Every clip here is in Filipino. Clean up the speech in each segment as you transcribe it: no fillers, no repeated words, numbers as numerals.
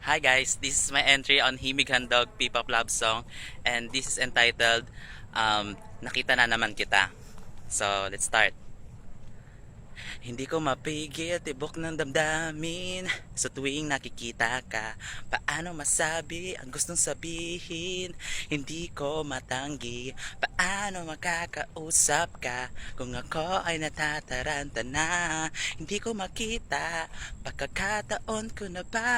Hi guys, this is my entry on Himig Handog P-pop love song, and this is entitled Nakita na naman kita. So, let's start. Hindi ko mapigil, tibok ng damdamin sa tuwing nakikita ka. Paano masabi ang gustong sabihin? Hindi ko matanggi. Paano makakausap ka kung ako ay natataranta na? Hindi ko makita, pagkakataon ko na ba?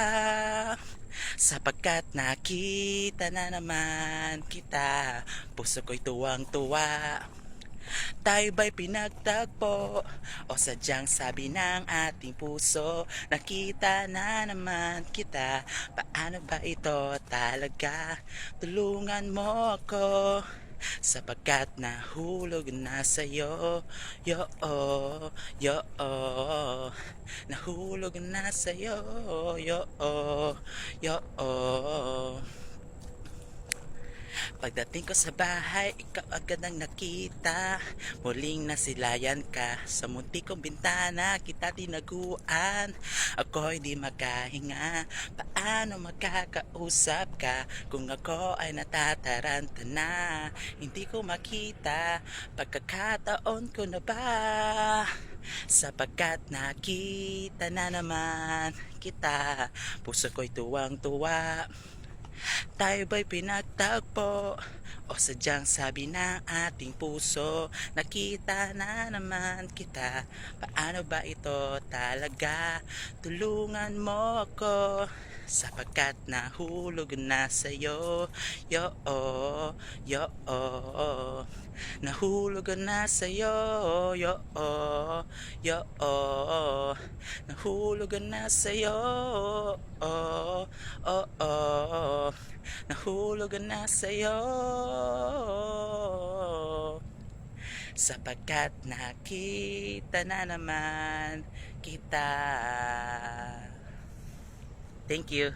Sapagkat nakita na naman kita, puso ko'y tuwang-tuwa. Tayo ba'y pinagtagpo o sadyang sabi ng ating puso? Nakita na naman kita, paano ba ito talaga? Tulungan mo ako sapagkat nahulog na sa'yo. Yo, nahulog na sa'yo. Yo. Pagdating ko sa bahay, ikaw agad ang nakita. Muling nasilayan ka sa munti kong bintana, kita tinaguan. Ako'y di makahinga, paano makakausap ka kung ako ay natataranta na? Hindi ko makita, pagkakataon ko na ba? Sapagkat nakita na naman kita, puso ko'y tuwang-tuwa. Tayo ba'y pinagtagpo o sadyang sabi ng ating puso? Nakita na naman kita, paano ba ito talaga? Tulungan mo ako sapagkat nahulog na sa'yo. Yo, nahulog na sa'yo. Yo, nahulog na sa'yo. Nahulog na sa'yo sapagkat nakita na naman kita. Thank you.